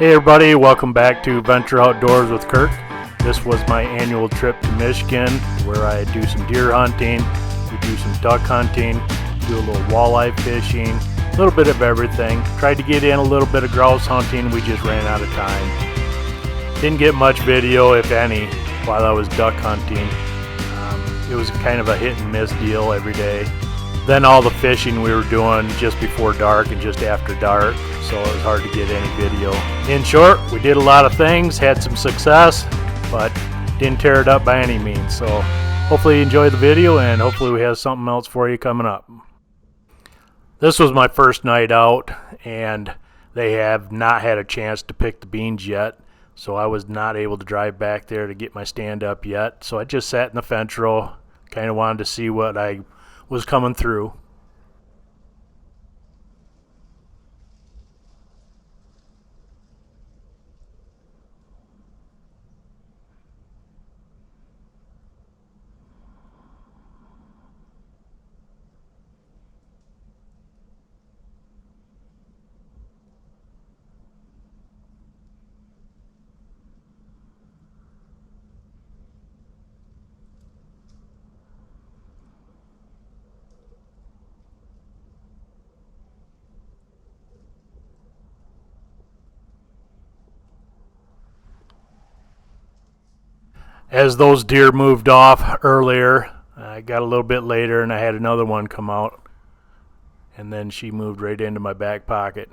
Hey everybody, welcome back to Venture Outdoors with Kirk. This was my annual trip to Michigan where I do some deer hunting, we do some duck hunting, do a little walleye fishing, a little bit of everything. Tried to get in a little bit of grouse hunting, we just ran out of time. Didn't get much video, if any, while I was duck hunting. It was kind of a hit and miss deal every day. Then all the fishing we were doing just before dark and just after dark, so it was hard to get any video. In short, we did a lot of things, had some success, but didn't tear it up by any means. So hopefully you enjoyed the video and hopefully we have something else for you coming up. This was my first night out and they have not had a chance to pick the beans yet, so I was not able to drive back there to get my stand up yet. So I just sat in the fence row, kind of wanted to see what I was coming through. As those deer moved off earlier, I got a little bit later and I had another one come out, and then she moved right into my back pocket.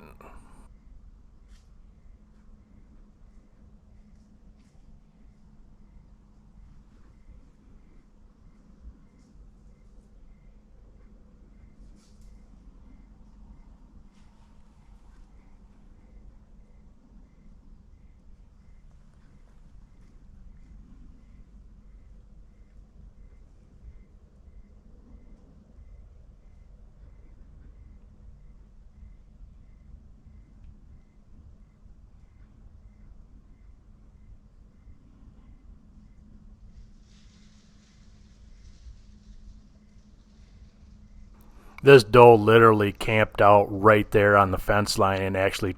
This doe literally camped out right there on the fence line and actually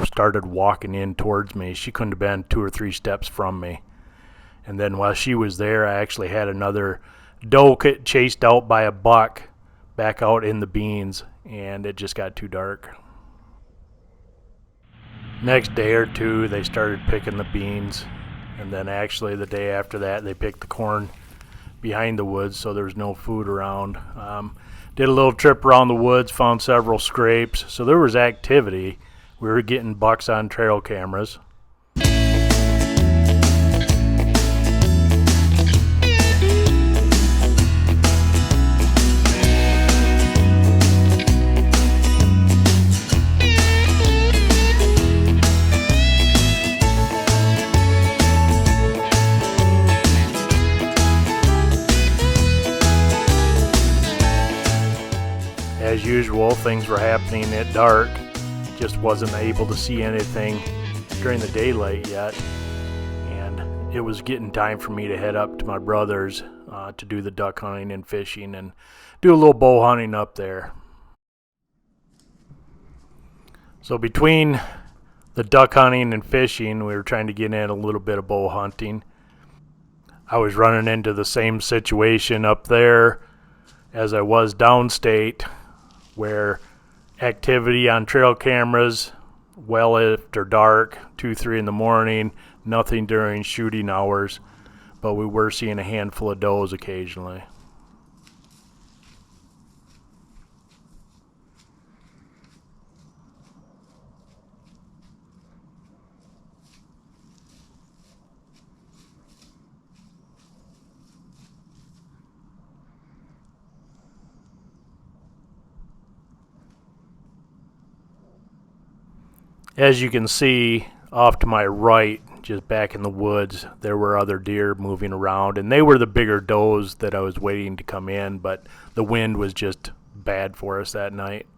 started walking in towards me. She couldn't have been 2 or 3 steps from me. And then while she was there, I actually had another doe chased out by a buck back out in the beans, and it just got too dark. Next day or two, they started picking the beans, and then actually the day after that, they picked the corn behind the woods, so there was no food around. Did a little trip around the woods, found several scrapes, so there was activity. We were getting bucks on trail cameras. As usual, things were happening at dark. Just wasn't able to see anything during the daylight yet. And it was getting time for me to head up to my brother's to do the duck hunting and fishing and do a little bow hunting up there. So between the duck hunting and fishing, we were trying to get in a little bit of bow hunting. I was running into the same situation up there as I was downstate, where activity on trail cameras well after dark, 2, 3 in the morning, nothing during shooting hours, but we were seeing a handful of does occasionally. As you can see off to my right, just back in the woods, there were other deer moving around, and they were the bigger does that I was waiting to come in, but the wind was just bad for us that night.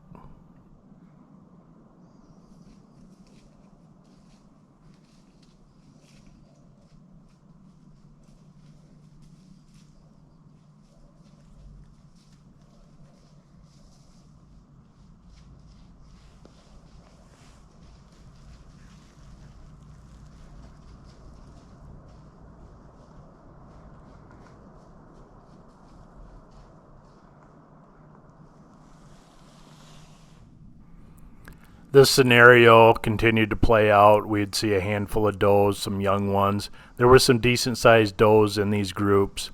This scenario continued to play out. We'd see a handful of does, some young ones. There were some decent sized does in these groups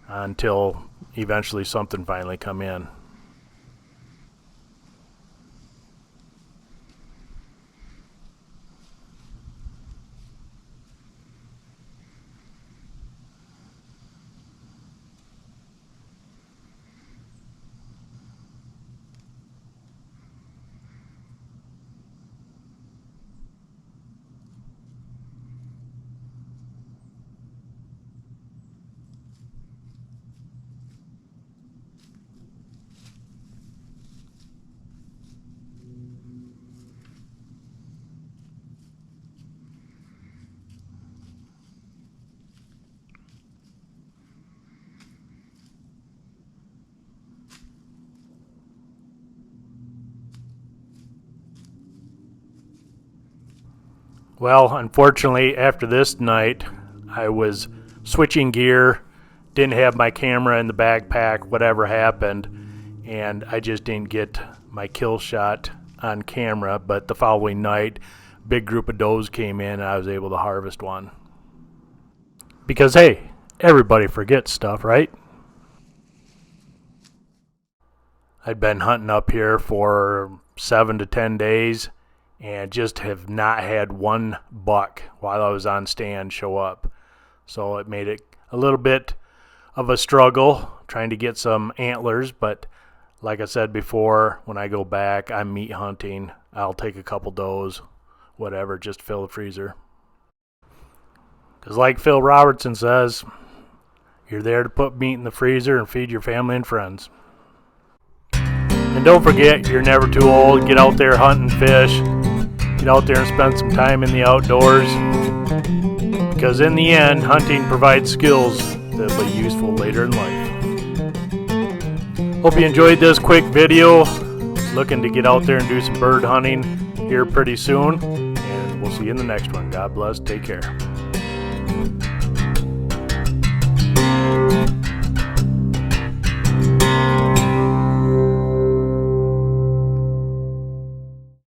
until eventually something finally come in. Well, unfortunately, after this night, I was switching gear, didn't have my camera in the backpack, whatever happened, and I just didn't get my kill shot on camera. But the following night, a big group of does came in and I was able to harvest one. Because, hey, everybody forgets stuff, right? I'd been hunting up here for 7 to 10 days and just have not had one buck while I was on stand show up. So it made it a little bit of a struggle trying to get some antlers, but like I said before, when I go back, I'm meat hunting. I'll take a couple does, whatever, just fill the freezer. Because like Phil Robertson says, you're there to put meat in the freezer and feed your family and friends. And don't forget, you're never too old. Get out there hunting fish. Get out there and spend some time in the outdoors. Because in the end, hunting provides skills that will be useful later in life. Hope you enjoyed this quick video. Looking to get out there and do some bird hunting here pretty soon. And we'll see you in the next one. God bless. Take care.